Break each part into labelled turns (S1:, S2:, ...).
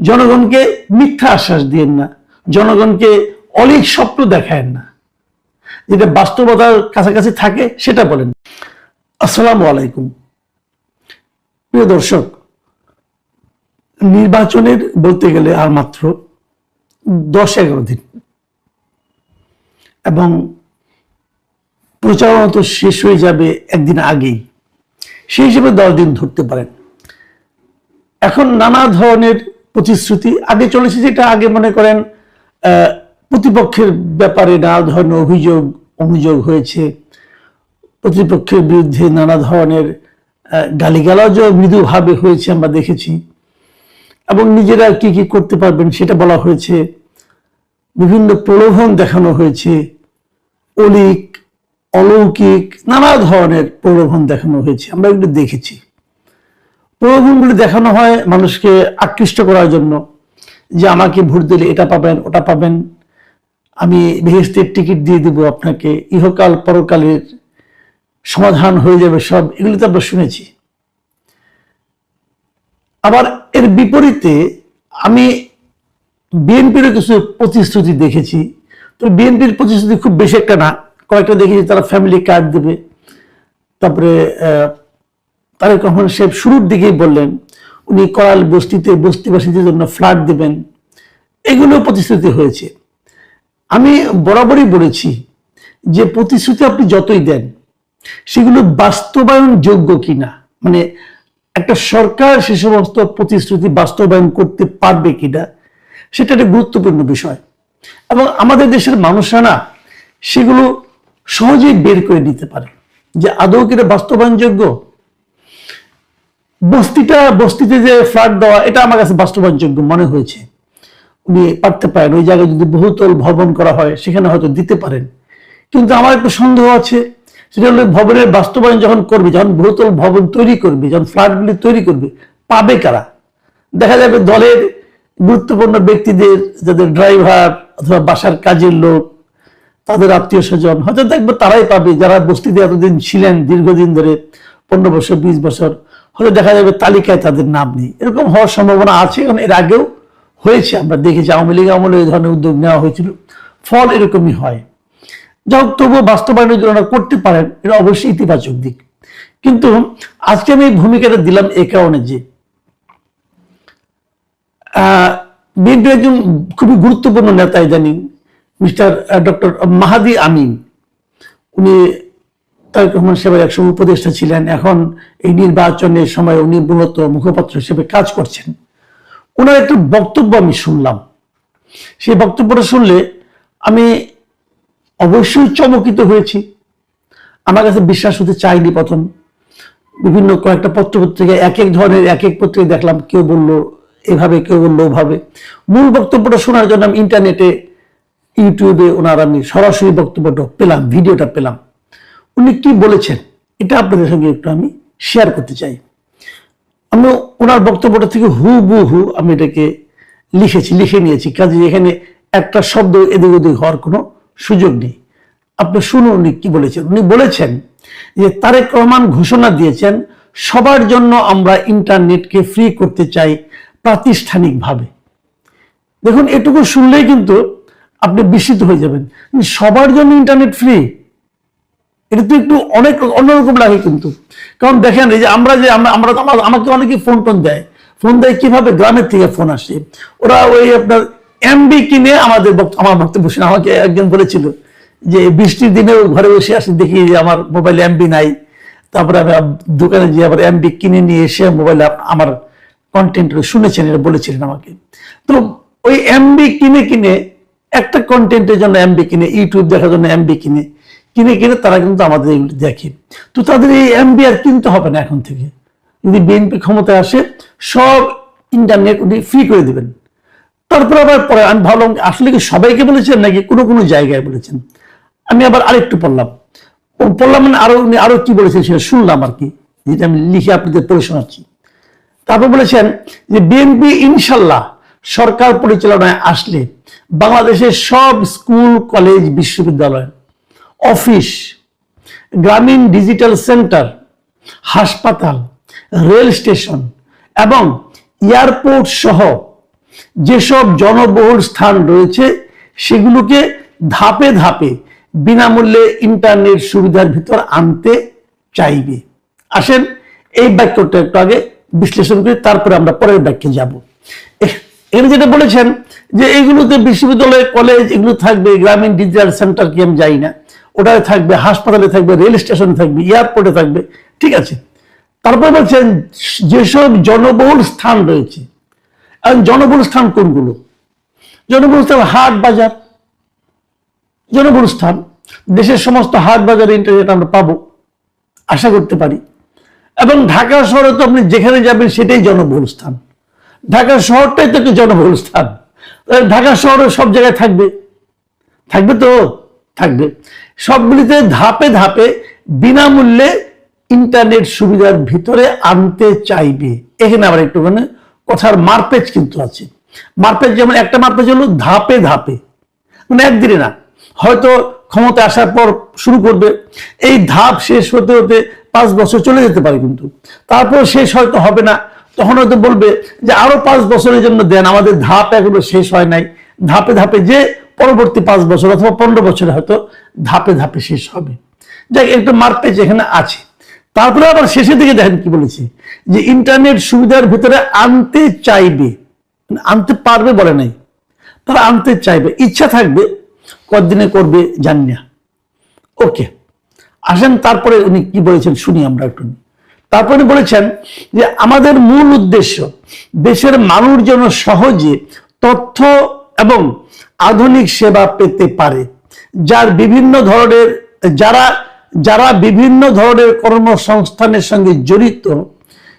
S1: জনগণকে মিথ্যা আশ্বাস দিয়েন না, জনগণকে অলিক স্বপ্ন দেখায়েন না, যেটা বাস্তবতার কাছাকাছি থাকে সেটা বলেন। আসসালামু আলাইকুম। প্রিয় দর্শক, নির্বাচনের বলতে গেলে আর মাত্র 10-11 দিন, এবং প্রচারণা তো শেষ হয়ে যাবে একদিন আগেই, সেই হিসেবে 10 দিন ধরতে পারেন। এখন নানা ধরনের প্রতিশ্রুতি আগে চলেছে, যেটা আগে মনে করেন প্রতিপক্ষের ব্যাপারে নানা ধরনের অভিযোগ হয়েছে, প্রতিপক্ষের বিরুদ্ধে নানা ধরনের গালিগালাজও মৃদুভাবে হয়েছে, আমরা দেখেছি, এবং নিজেরা কি কি করতে পারবেন সেটা বলা হয়েছে, বিভিন্ন প্রলোভন দেখানো হয়েছে, অলৌকিক নানা ধরনের প্রলোভন দেখানো হয়েছে, আমরা এগুলো দেখেছি। প্রলোভনগুলি দেখানো হয় মানুষকে আকৃষ্ট করার জন্য, যে আমাকে ভোট দিলে এটা পাবেন ওটা পাবেন, আমি বেহেশতের টিকিট দিয়ে দেব আপনাকে, ইহকাল পরকালের সমাধান হয়ে যাবে সব, এগুলি তো আমরা শুনেছি। আবার এর বিপরীতে আমি বিএনপিরও কিছু প্রতিশ্রুতি দেখেছি। তো বিএনপির প্রতিশ্রুতি খুব বেশি একটা না, কয়েকটা দেখেছি। তারা ফ্যামিলি কার্ড দেবে, তারপরে তারেক রহমান সাহেব শুরুর দিকেই বললেন উনি করাল বস্তিতে বস্তিবাসীদের জন্য ফ্ল্যাট দেবেন, এগুলো প্রতিশ্রুতি হয়েছে। আমি বরাবরই বলেছি যে প্রতিশ্রুতি আপনি যতই দেন সেগুলো বাস্তবায়ন যোগ্য কিনা, মানে একটা সরকার সে সমস্ত প্রতিশ্রুতি বাস্তবায়ন করতে পারবে কিনা, সেটা একটা গুরুত্বপূর্ণ বিষয়। এবং আমাদের দেশের মানুষরা না সেগুলো সহজেই বের করে নিতে পারে যে আদৌ কিনা বাস্তবায়নযোগ্য। বস্তিতে যে ফ্ল্যাট দেওয়া, এটা আমার কাছে বাস্তবায়নযোগ্য মনে হয়েছে। উনি পারতে পারেন, ওই জায়গায় যদি বহুতল ভবন করা হয় সেখানে হয়তো দিতে পারেন। কিন্তু আমার একটু সন্দেহ আছে, সেটা হলো ভবনের বাস্তবায়ন যখন করবে, যখন বহুতল ভবন তৈরি করবে, যখন ফ্ল্যাটগুলি তৈরি করবে, পাবে কারা? দেখা যাবে দলের গুরুত্বপূর্ণ ব্যক্তিদের, যাদের ড্রাইভার অথবা বাসার কাজের লোক, তাদের আত্মীয় স্বজন, হয়তো দেখবে তারাই পাবে, যারা বস্তিতে এতদিন ছিলেন দীর্ঘদিন ধরে, 15 বছর 20 বছর, হয়তো দেখা যাবে তালিকায় তাদের নাম নেই। এরকম হওয়ার সম্ভাবনা আছে, কারণ এর আগেও হয়েছে, আমরা দেখেছি আওয়ামী লীগ আমলে এই ধরনের উদ্যোগ নেওয়া হয়েছিল, ফল এরকমই হয়। যাই হোক, তবুও বাস্তবায়নের জন্য করতে পারেন, এটা অবশ্যই ইতিবাচক দিক। কিন্তু আজকে আমি এই ভূমিকাটা দিলাম এই কারণে যে বিএনপি একজন খুবই গুরুত্বপূর্ণ নেতা ইদানিং, মিস্টার ডক্টর মাহাদি আমিন, উনি তারেক রহমান সাহেবের একসময় উপদেষ্টা ছিলেন, এখন এই নির্বাচনের সময় উনি মূলত মুখপাত্র হিসেবে কাজ করছেন। ওনার একটা বক্তব্য আমি শুনলাম, সেই বক্তব্যটা শুনলে আমি অবশ্যই চমকিত হয়েছি। আমার কাছে বিশ্বাস হতে চাইনি প্রথম। বিভিন্ন কয়েকটা পত্রপত্রিকায় এক এক ধরনের এক এক পত্রিকা দেখলাম, কেউ বললো এভাবে, কেউ বললো ওভাবে। মূল বক্তব্যটা শোনার জন্য আমি ইন্টারনেটে, ইউটিউবে আমি সরাসরি বক্তব্যটা পেলাম, ভিডিওটা পেলাম। উনি কি বলেছেন এটা আপনাদের সঙ্গে একটু আমি শেয়ার করতে চাই। আমি ওনার বক্তব্যটা থেকে হুবহু আমি এটাকে লিখে নিয়েছি, কাজে এখানে একটা শব্দ এদিক ওদিক হওয়ার কোনো সুযোগ নেই। আপনি শুনুন উনি কি বলেছেন। উনি বলেছেন যে তারেক রহমান ঘোষণা দিয়েছেন সবার জন্য আমরা ইন্টারনেটকে ফ্রি করতে চাই প্রাতিষ্ঠানিকভাবে। দেখুন, এটুকু শুনলেই কিন্তু আপনি বিস্মিত হয়ে যাবেন, সবার জন্য ইন্টারনেট ফ্রি, এটা তো একটু অনেক অন্যরকম লাগে কিন্তু। কারণ দেখেন, এই যে আমাকে অনেকে ফোন দেয় কিভাবে, গ্রামের থেকে ফোন আসে, ওরা ওই আপনার এমবি কিনে আমার বক্তব্য শুনে। আমাকে একজন বলেছিল যে বৃষ্টির দিনেও ঘরে বসে আসে, দেখি যে আমার মোবাইলে এমবি নাই, তারপরে আমি দোকানে গিয়ে আবার এমবি কিনে নিয়ে এসে মোবাইলে আমার কন্টেন্ট শুনেছেন, এটা বলেছিলেন আমাকে। তো ওই এমবি কিনে একটা কন্টেন্টের জন্য এমবি কিনে, ইউটিউব দেখার জন্য এমবি কিনে তারা কিন্তু আমাদের এগুলো দেখে। তো তাদের এই এমবি আর কিনতে হবে না এখন থেকে। যদি বিএনপি ক্ষমতায় আসে, সব ইন্টারনেট উনি ফ্রি করে দেবেন। তারপর আবার পরে আমি ভাবলাম আসলে কি সবাইকে বলেছেন নাকি কোনো জায়গায় বলেছেন। আমি আবার আরেকটু পড়লাম, মানে উনি আরো কি বলেছেন সেটা শুনলাম আর কি, যেটা আমি লিখে আপনাদের পড়ে শোনাচ্ছি। তারপর বলেছেন যে বিএনপি ইনশাল্লাহ সরকার পরিচালনায় আসলে বাংলাদেশের সব স্কুল, কলেজ, বিশ্ববিদ্যালয়, অফিস, গ্রামীণ ডিজিটাল সেন্টার, হাসপাতাল, রেল স্টেশন এবং এয়ারপোর্ট সহ যেসব জনবহুল স্থান রয়েছে সেগুলোকে ধাপে ধাপে বিনামূল্যে ইন্টারনেট সুবিধার ভিতর আনতে চাইবে। আসেন এই বাক্যটা একটু আগে বিশ্লেষণ করি, তারপরে আমরা পরের বাক্যে যাব। এখানে যেটা বলেছেন যে এইগুলোতে বিশ্ববিদ্যালয়, কলেজ এগুলো থাকবে, গ্রামীণ ডিজিটাল সেন্টার কি আমি যাই না, ওটায় থাকবে, হাসপাতালে থাকবে, রেল স্টেশনে থাকবে, এয়ারপোর্টে থাকবে, ঠিক আছে। তারপর বলছেন যেসব জনবহুল স্থান রয়েছে। আর জনবহুল স্থান কোনগুলো? জনবহুল স্থান হাট বাজার, জনবহুল স্থান। দেশের সমস্ত হাট বাজারে ইন্টারনেট আমরা পাবো, আশা করতে পারি। এবং ঢাকা শহরে তো আপনি যেখানে যাবেন সেটাই জনবহুল স্থান। ঢাকা শহরটাই তো একটা জনবহুল স্থান। ঢাকা শহরে সব জায়গায় থাকবে, থাকবে তো থাকবে। সবগুলিতে ধাপে ধাপে বিনামূল্যে ইন্টারনেট সুবিধার ভিতরে আনতে চাইবে। এখানে আবার একটুখানি কথার মারপেচ কিন্তু আছে। মারপেচ যেমন একটা মারপেচ হলো ধাপে ধাপে, মানে একদিনে না, হয়তো ক্ষমতা আসার পর শুরু করবে, এই ধাপ শেষ হতে হতে 5 বছর চলে যেতে পারে, কিন্তু তারপর শেষ হয়তো হবে না, তখন হয়তো বলবে যে আরো 5 বছরের জন্য দেন, আমাদের ধাপ এখনো শেষ হয় নাই। ধাপে ধাপে যে পরবর্তী 5 বছর অথবা 15 বছরে হয়তো ধাপে ধাপে শেষ হবে। যাক, একটা মারপেচ এখানে আছে। তারপরে আবার শেষের দিকে দেখেন কি বলেছে, যে ইন্টারনেট সুবিধার ভিতরে আনতে চাইবে, আনতে পারবে বলে নাই, তারা আনতে চাইবে, ইচ্ছা থাকবে, কতদিনে করবে জানি না। ওকে, আসেন তারপরে উনি কি বলেছেন শুনি আমরা একটু। তারপরে বলেছেন যে আমাদের মূল উদ্দেশ্য দেশের মানুষ যেন সহজে তথ্য এবং আধুনিক সেবা পেতে পারে, যারা বিভিন্ন ধরনের কর্মসংস্থানের সঙ্গে জড়িত,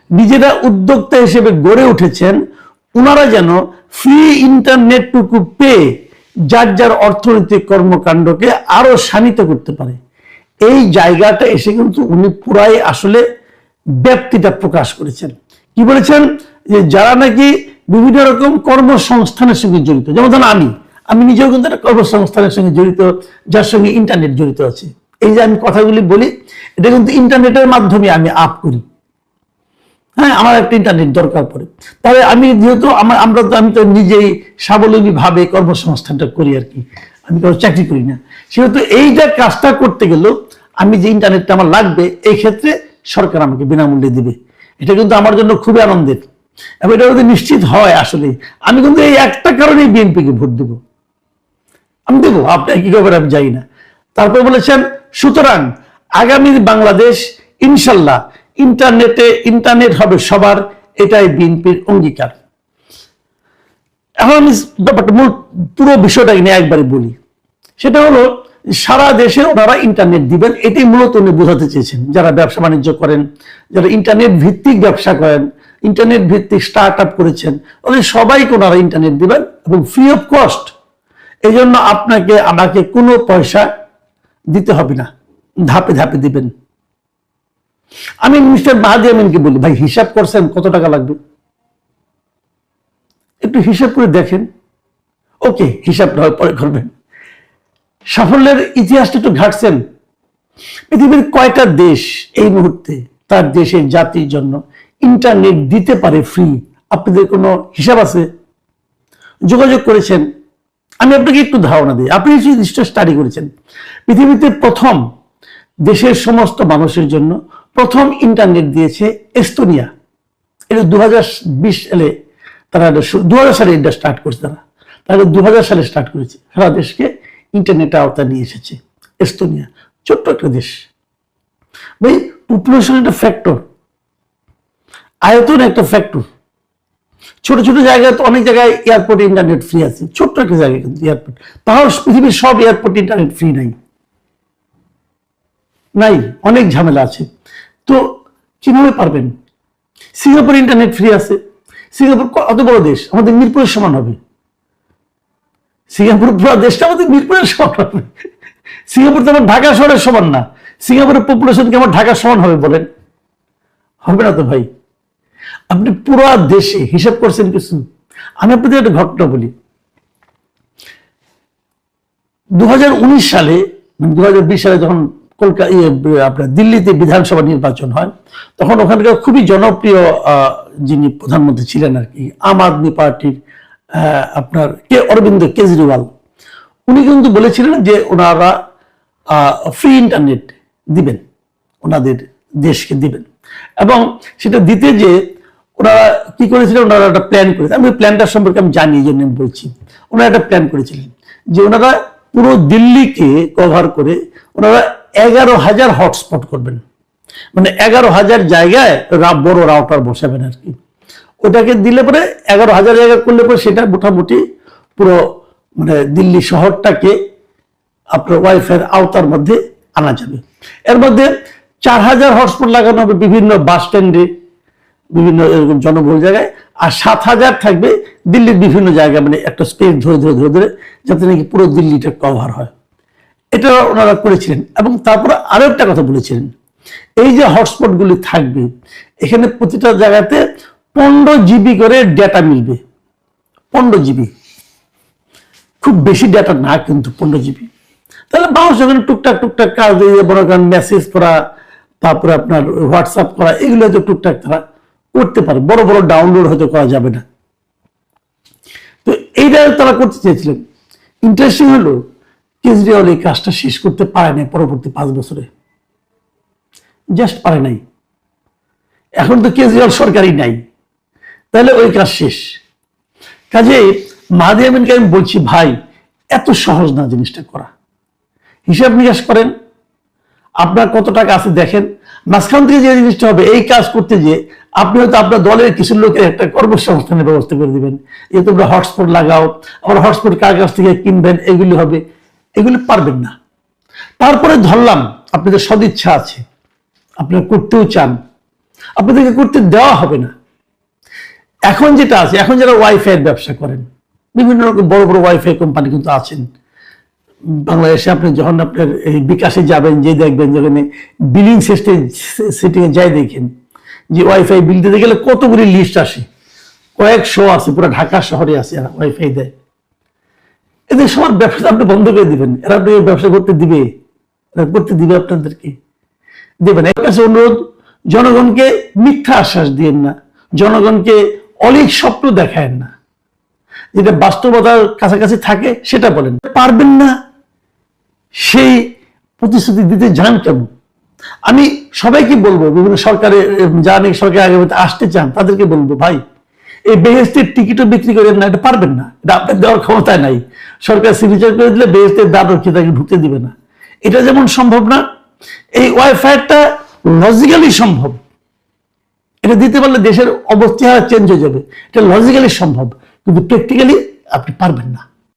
S1: নিজেরা উদ্যোক্তা হিসেবে গড়ে উঠেছেন, ওনারা যেন ফ্রি ইন্টারনেটটুকু পেয়ে যার যার অর্থনৈতিক কর্মকাণ্ডকে আরো শানিত করতে পারে। এই জায়গাটা এসে কিন্তু উনি পুরাই আসলে ব্যাপ্তিটা প্রকাশ করেছেন। কি বলেছেন, যে যারা নাকি বিভিন্ন রকম কর্মসংস্থানের সঙ্গে জড়িত, যেমন ধরুন আমি নিজেও কিন্তু একটা কর্মসংস্থানের সঙ্গে জড়িত, যার সঙ্গে ইন্টারনেট জড়িত আছে। এই যে আমি কথাগুলি বলি, এটা কিন্তু ইন্টারনেটের মাধ্যমে আমি আপ করি। হ্যাঁ, আমার একটা ইন্টারনেট দরকার পড়ে, তাহলে আমি যেহেতু আমি তো নিজেই স্বাবলম্বী ভাবে কর্মসংস্থানটা করি আর কি, আমি কোনো চাকরি করি না, সেহেতু এইটা কাজটা করতে গেলেও আমি যে ইন্টারনেটটা আমার লাগবে, এই ক্ষেত্রে সরকার আমাকে বিনামূল্যে দিবে। এটা কিন্তু আমার জন্য খুবই আনন্দের, এবং এটা যদি নিশ্চিত হয় আসলে আমি কিন্তু এই একটা কারণেই বিএনপিকে ভোট দেব। আমি দেবো, আপনার কি খবর আমি যাই না। তারপর বলেছেন সুতরাং আগামী বাংলাদেশ ইনশাল্লাহ ইন্টারনেট হবে সবার, এটাই বিএনপির অঙ্গীকার। এখন আমি ব্যাপারটা পুরো বিষয়টা নিয়ে একবারে বলি। সেটা হলো সারা দেশে ওনারা ইন্টারনেট দিবেন, এটাই মূলত উনি বোঝাতে চেয়েছেন। যারা ব্যবসা বাণিজ্য করেন, যারা ইন্টারনেট ভিত্তিক ব্যবসা করেন, ইন্টারনেট ভিত্তিক স্টার্ট আপ করেছেন, ওদের সবাইকে ওনারা ইন্টারনেট দিবেন এবং ফ্রি অফ কস্ট। এই জন্য আমাকে কোনো পয়সা দিতে হবে না, ধাপে ধাপে দিবেন। আমি মিস্টার মাহাদি আমিনকে বলি, ভাই হিসাব করছেন কত টাকা লাগবে? একটু হিসাব করে দেখেন। ওকে, হিসাবটা পরে করবেন। সাফল্যের ইতিহাসটা একটু ঘাটছেন। পৃথিবীর কয়টা দেশ এই মুহূর্তে তার দেশের জাতির জন্য ইন্টারনেট দিতে পারে ফ্রি? আপনাদের কোনো হিসাব আছে? যোগাযোগ করেছেন? আমি আপনাকে একটু ধারণা দিই, আপনি নিশ্চয় স্টাডি করেছেন। পৃথিবীতে প্রথম দেশের সমস্ত মানুষের জন্য প্রথম ইন্টারনেট দিয়েছে এস্তোনিয়া। এটা 2020 সালে তারা 2000 সালে এটা স্টার্ট করেছে। তারা 2000 সালে স্টার্ট করেছে, সারা দেশকে ইন্টারনেটের আওতায় নিয়ে এসেছে এস্তোনিয়া। ছোট্ট একটা দেশ ভাই, পপুলেশন একটা ফ্যাক্টর, আয়তন একটা ফ্যাক্টর। ছোট ছোট জায়গায় তো অনেক জায়গায় এয়ারপোর্টে ইন্টারনেট ফ্রি আছে, ছোট্ট একটা জায়গায় কিন্তু এয়ারপোর্ট। তাও পৃথিবীর সব এয়ারপোর্টে ইন্টারনেট ফ্রি নাই, অনেক ঝামেলা আছে। তো কিভাবে পারবেন? সিঙ্গাপুর ইন্টারনেট ফ্রি আছে। সিঙ্গাপুর অত বড় দেশ, আমাদের মিরপুরের সমান হবে। সিঙ্গাপুর পুরো দেশটা আমাদের মিরপুরের সমান হবে। সিঙ্গাপুর তো আমার ঢাকা শহরের সমান না। সিঙ্গাপুরের পপুলেশন কি আমার ঢাকার সমান হবে বলেন? হবে না তো ভাই। আপনি পুরো দেশে হিসাব করছেন কিছু? আমি আপনাদের একটা ঘটনা বলি। 2019 সালে 2020 সালে যখন আপনার দিল্লিতে বিধানসভা নির্বাচন হয়, তখন ওখানকার খুবই জনপ্রিয় যিনি প্রধানমন্ত্রী ছিলেন আর কি, আম আদমি পার্টির আপনার অরবিন্দ কেজরিওয়াল, উনি কিন্তু বলেছিলেন যে ওনারা ফ্রি ইন্টারনেট দিবেন, ওনাদের দেশকে দিবেন। এবং সেটা দিতে যে ওনারা কি করেছিলেন, ওনারা একটা প্ল্যান করেছে, আমি প্ল্যানটার সম্পর্কে আমি জানি, এই জন্য আমি বলছি। ওনারা একটা প্ল্যান করেছিলেন যে ওনারা পুরো দিল্লিকে কভার করে ওনারা 11,000 হটস্পট করবেন, মানে 11,000 জায়গায় বড় রাউটার বসাবেন আর কি। ওটাকে দিলে পরে 11,000 জায়গা করলে পরে সেটা মোটামুটি পুরো মানে দিল্লি শহরটাকে আপনার ওয়াইফাই আওতার মধ্যে আনা যাবে। এর মধ্যে 4,000 হটস্পট লাগানো হবে বিভিন্ন বাস স্ট্যান্ডে, বিভিন্ন এরকম জনবহুল জায়গায়, আর 7,000 থাকবে দিল্লির বিভিন্ন জায়গায়, মানে একটা স্পেস ধরে ধরে ধরে ধরে, যাতে নাকি পুরো দিল্লিটা কভার হয়। এটা ওনারা করেছিলেন। এবং তারপরে আরো একটা কথা বলেছিলেন, এই যে হটস্পটগুলি থাকবে এখানে প্রতিটা জায়গাতে 15 জিবি করে ডেটা মিলবে। 15 জিবি, খুব বেশি ডেটা না কিন্তু 15 জিবি। তাহলে মানুষ যখন টুকটাক টুকটাক কাজ দিয়ে মনে করেন মেসেজ করা, তারপরে আপনার হোয়াটসঅ্যাপ করা, এগুলো হয়তো টুকটাক তারা করতে পারে, বড় বড় ডাউনলোড হয়তো করা যাবে না। তো এইটা তারা করতে চেয়েছিলেন। ইন্টারেস্টিং হলো কেজরিওয়াল এই কাজটা শেষ করতে পারে নাই পরবর্তী 5 বছরে, জাস্ট পারে নাই। এখন তো কেজরিওয়াল সরকারই নাই, তাহলে ওই কাজ শেষ। কাজে মাহাদি আমিনকে আমি বলছি, ভাই এত সহজ না জিনিসটা করা। হিসাব নিকাশ করেন, আপনার কত টাকা আছে দেখেন, মাঝখান থেকে যে জিনিসটা হবে এই কাজ করতে যে আপনি হয়তো আপনার দলের কিছু লোকের একটা কর্মসংস্থানের ব্যবস্থা করে দিবেন, যে তোমরা হটস্পট লাগাও, আবার হটস্পট কার কাছ থেকে কিনবেন, এগুলি হবে, এগুলি পারবেন না। তারপরে ধরলাম আপনাদের সদিচ্ছা আছে, আপনারা করতেও চান, আপনাদেরকে করতে দেওয়া হবে না। এখন যেটা আছে, এখন যারা ওয়াইফাই এর ব্যবসা করেন, বিভিন্ন রকম বড় বড় ওয়াইফাই কোম্পানি কিন্তু আছেন বাংলাদেশে। আপনি যখন আপনার এই বিকাশে যাবেন, যে দেখবেন যেখানে বিলিং সিস্টেম সেটিংয়ে যাই দেখেন যে ওয়াইফাই বিল দিতে গেলে কতগুলি লিস্ট আসে, কয়েকশো আছে, পুরো ঢাকা শহরে আছে এরা ওয়াইফাই দেয়। এদের সবার ব্যবসা আপনি বন্ধ করে দিবেন, এরা আপনি ব্যবসা করতে দিবে, এরা করতে দিবে আপনাদেরকে দেবেন। এর কাছে অনুরোধ, জনগণকে মিথ্যা আশ্বাস দিয়েন না, জনগণকে অলিক স্বপ্ন দেখায়েন না, যেটা বাস্তবতার কাছাকাছি থাকে সেটা বলেন। পারবেন না সেই প্রতিশ্রুতি দিতে যান কেন? আমি সবাইকে বলবো, বিভিন্ন সরকারের যারা নাকি সরকার আগে আসতে চান তাদেরকে বলবো, ভাই এই বেহেস্তের টিকিটও বিক্রি করেন না, এটা পারবেন না, এটা আপনার দেওয়ার ক্ষমতায় নাই। সরকার সিগনেচার করে দিলে বেহেস্তের দ্বার কি তাকে ঢুকতে দিবে না, এটা যেমন সম্ভব না, এই ওয়াইফাইটা লজিক্যালি সম্ভব। এটা দিতে পারলে দেশের অবস্থা চেঞ্জ হয়ে যাবে, এটা লজিক্যালি সম্ভব, কিন্তু প্র্যাকটিক্যালি আপনি পারবেন না।